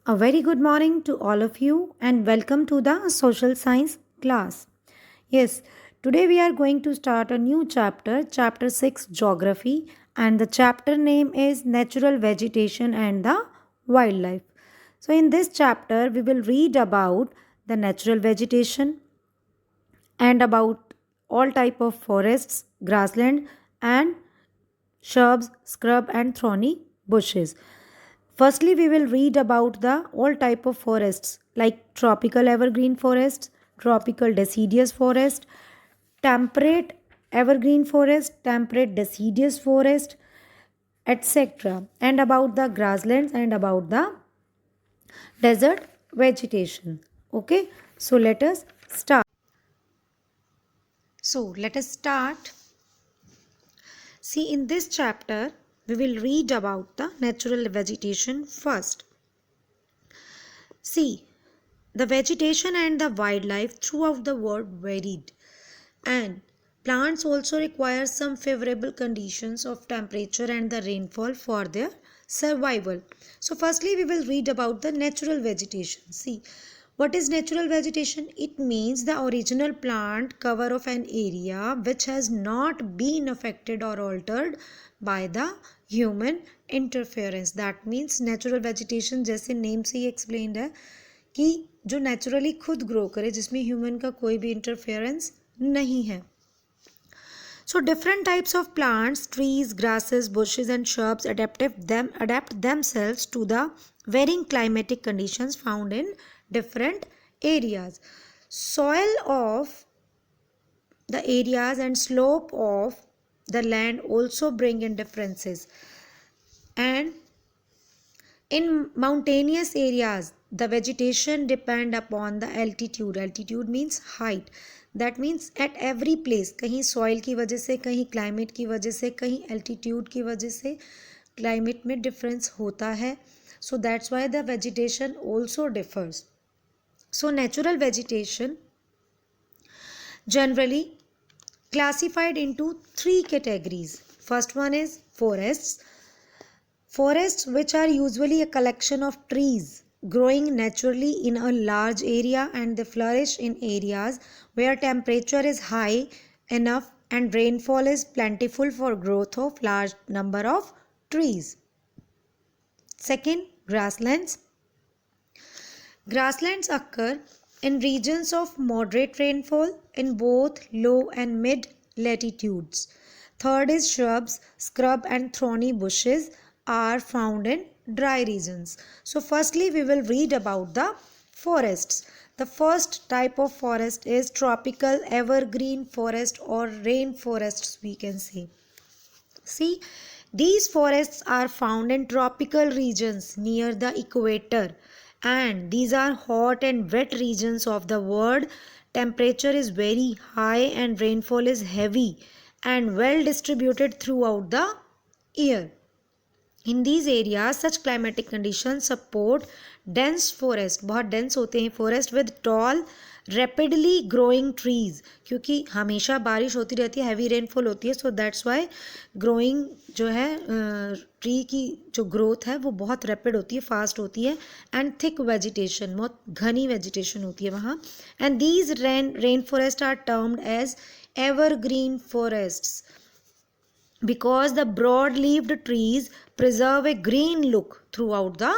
A very good morning to all of you and welcome to the social science class. Yes, today we are going to start a new chapter, chapter 6 geography, and the chapter name is natural vegetation and the wildlife. So in this chapter we will read about the natural vegetation and about all type of forests, grassland and shrubs, scrub and thorny bushes. Firstly, we will read about the all type of forests like tropical evergreen forests, tropical deciduous forest, temperate evergreen forest, temperate deciduous forest, etc. And about the grasslands and about the desert vegetation. Okay, so let us start. See, in this chapter, we will read about the natural vegetation first. See, the vegetation and the wildlife throughout the world varied, and plants also require some favorable conditions of temperature and the rainfall for their survival. So, firstly, we will read about the natural vegetation. See, what is natural vegetation? It means the original plant cover of an area which has not been affected or altered by the human interference. That means natural vegetation जैसे name से ही explained है कि जो naturally खुद grow करे जिसमें human का कोई भी इंटरफेरेंस नहीं है. So different types of plants, trees, grasses, bushes and shrubs adapt themselves to the varying climatic conditions found in different areas. Soil of the areas and slope of the land also bring in differences. And in mountainous areas, the vegetation depend upon the altitude. Altitude means height. That means at every place, कहीं soil की वजह से, कहीं climate की वजह से, कहीं altitude की वजह से climate में difference होता है. So that's why the vegetation also differs. So natural vegetation generally classified into three categories. First one is forests. Forests, which are usually a collection of trees growing naturally in a large area, and they flourish in areas where temperature is high enough and rainfall is plentiful for growth of large number of trees. Second, grasslands. Grasslands occur in regions of moderate rainfall in both low and mid latitudes. Third is shrubs, scrub and thorny bushes are found in dry regions. So firstly we will read about the forests. The first type of forest is tropical evergreen forest or rainforests we can say. See, these forests are found in tropical regions near the equator, and these are hot and wet regions of the world. Temperature is very high and rainfall is heavy and well distributed throughout the year. In these areas, such climatic conditions support dense forest. बहुत dense होते हैं forest with tall, rapidly growing trees. क्योंकि हमेशा बारिश होती रहती है, heavy rainfall होती है, so that's why growing जो है tree की जो growth है वो बहुत rapid होती है, fast होती है, and thick vegetation, बहुत घनी vegetation होती है वहाँ. And these rainforests are termed as evergreen forests, because the broad-leaved trees preserve a green look throughout the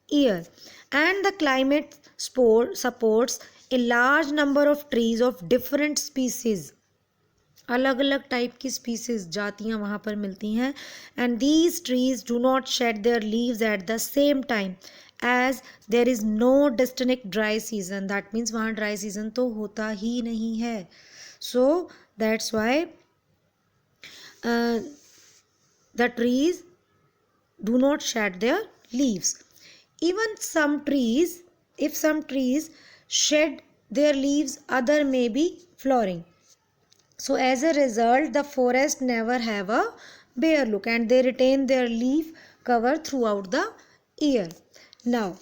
year, and the climate supports a large number of trees of different species. अलग अलग type की species जातियाँ वहाँ पर मिलती हैं, and these trees do not shed their leaves at the same time as there is no distinct dry season. That means वहाँ dry season तो होता ही नहीं है. So that's why the trees do not shed their leaves. Even some trees, if some trees shed their leaves, other may be flowering. So as a result, the forest never have a bare look and they retain their leaf cover throughout the year. Now,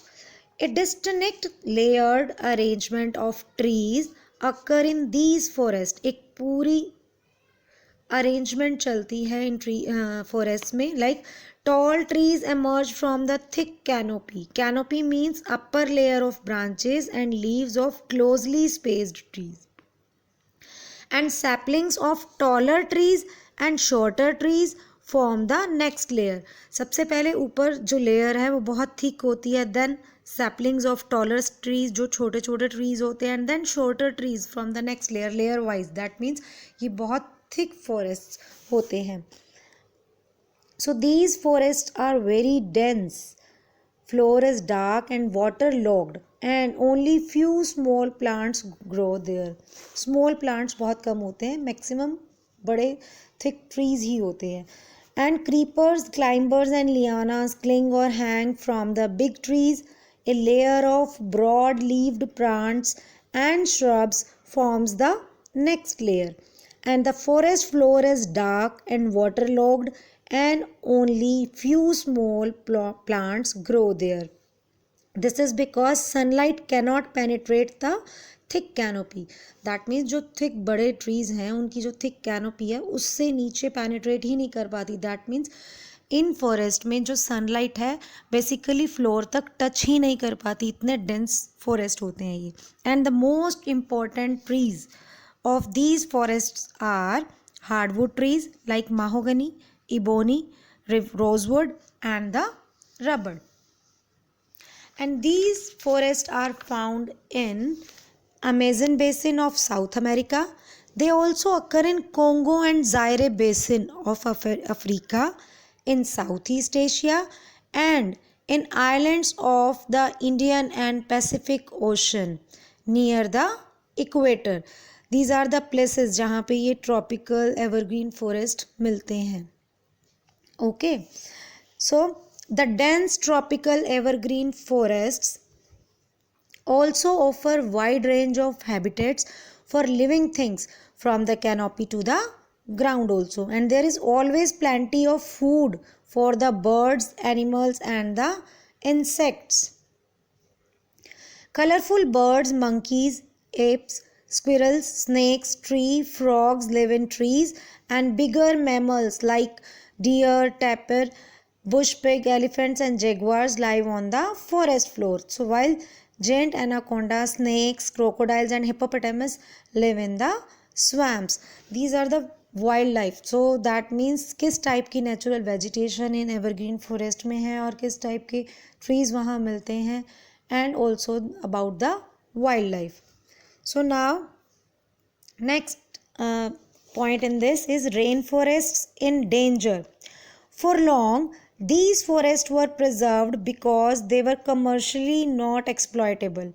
a distinct layered arrangement of trees occur in these forests. एक पूरी arrangement चलती है in tree forest में, like Tall trees emerge from the thick canopy. Canopy means upper layer of branches and leaves of closely spaced trees. And saplings of taller trees and shorter trees form the next layer. सबसे पहले ऊपर जो layer है वो बहुत thick होती है, then saplings of taller trees जो छोटे छोटे trees होते हैं, and then shorter trees from the next layer, layer wise. That means ये बहुत thick forests होते हैं. So these forests are very dense. Floor is dark and waterlogged and only few small plants grow there. Small plants बहुत कम होते हैं, maximum बड़े thick trees ही होते हैं. And creepers, climbers and lianas cling or hang from the big trees. A layer of broad-leaved plants and shrubs forms the next layer. And the forest floor is dark and waterlogged and only few small plants grow there. This is because sunlight cannot penetrate the thick canopy. That means जो thick बड़े trees हैं उनकी जो thick canopy है उससे नीचे penetrate ही नहीं कर पाती. That means इन फॉरेस्ट में जो सनलाइट है बेसिकली फ्लोर तक टच ही नहीं कर पाती, इतने डेंस फॉरेस्ट होते हैं ये. And the most important trees of these forests are hardwood trees like mahogany, ebony, rosewood and the rubber. And these forests are found in Amazon basin of South America. They also occur in Congo and Zaire basin of Africa, in Southeast Asia and in islands of the Indian and Pacific Ocean near the equator. These are the places जहाँ पे ये tropical evergreen forest मिलते हैं. Okay, so the dense tropical evergreen forests also offer wide range of habitats for living things from the canopy to the ground also, and there is always plenty of food for the birds, animals and the insects. Colorful birds, monkeys, apes, squirrels, snakes, tree frogs live in trees, and bigger mammals like deer, tapir, bush pig, elephants and jaguars live on the forest floor. So while giant anaconda, snakes, crocodiles and hippopotamus live in the swamps. These are the wildlife. So that means किस type की natural vegetation in evergreen forest में है और किस type के trees वहाँ मिलते हैं, and also about the wildlife. So now next point in this is rainforests in danger. For long these forests were preserved because they were commercially not exploitable.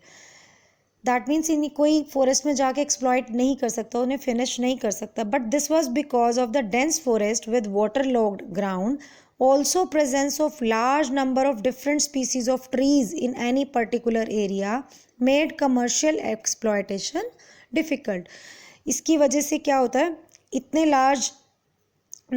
That means इन्हीं कोई forest में जाके exploit नहीं कर सकता, उन्हें finish नहीं कर सकता. But this was because of the dense forest with water logged ground, also presence of large number of different species of trees in any particular area made commercial exploitation difficult. इसकी वजह से क्या होता है, इतने large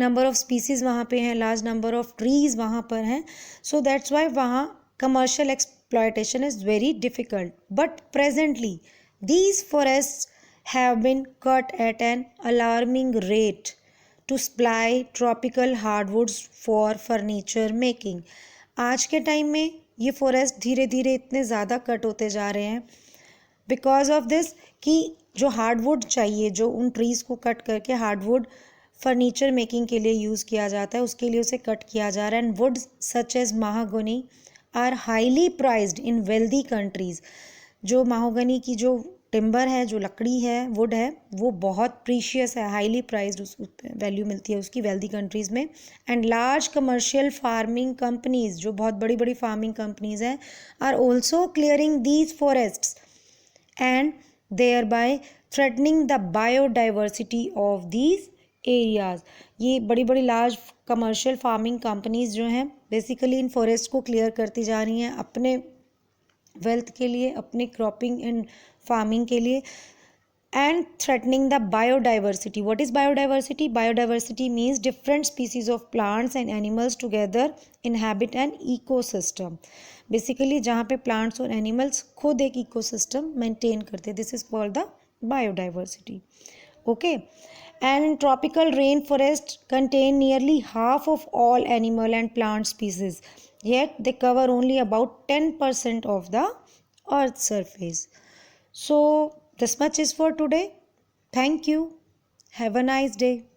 number of species वहाँ पे हैं, large number of trees वहाँ पर हैं, so that's why वहाँ commercial exploitation is very difficult. But presently these forests have been cut at an alarming rate to supply tropical hardwoods for furniture making. आज के time में ये forest धीरे धीरे इतने ज़्यादा कट होते जा रहे हैं बिकॉज ऑफ दिस कि जो हार्डवुड चाहिए, जो उन ट्रीज़ को कट करके हार्डवुड फर्नीचर मेकिंग के लिए यूज़ किया जाता है, उसके लिए उसे कट किया जा रहा है. And wood such as mahogany are highly prized in wealthy countries. जो महागनी की जो टिम्बर है, जो लकड़ी है, वुड है, वो बहुत प्रीशियस है, हाईली प्राइज्ड, उस वैल्यू मिलती है उसकी वेल्दी कंट्रीज़ में. And large commercial farming companies, जो बहुत बड़ी बड़ी फार्मिंग कंपनीज़ हैं, are also clearing these forests and thereby threatening the biodiversity of these areas. ये बड़ी बड़ी लार्ज कमर्शियल फार्मिंग कंपनीज़ जो हैं बेसिकली इन फॉरेस्ट को क्लियर करती जा रही हैं अपने वेल्थ के लिए, अपने क्रॉपिंग एंड फार्मिंग के लिए. And threatening the biodiversity. What is biodiversity? Biodiversity means different species of plants and animals together inhabit an ecosystem. Basically जहाँ पे प्लांट्स और एनिमल्स खुद एक इकोसिस्टम मेंटेन करते हैं, this is called the biodiversity. Okay, And in tropical rainforest contain nearly half of all animal and plant species, yet they cover only about 10% of the earth's surface. So this much is for today. Thank you. Have a nice day.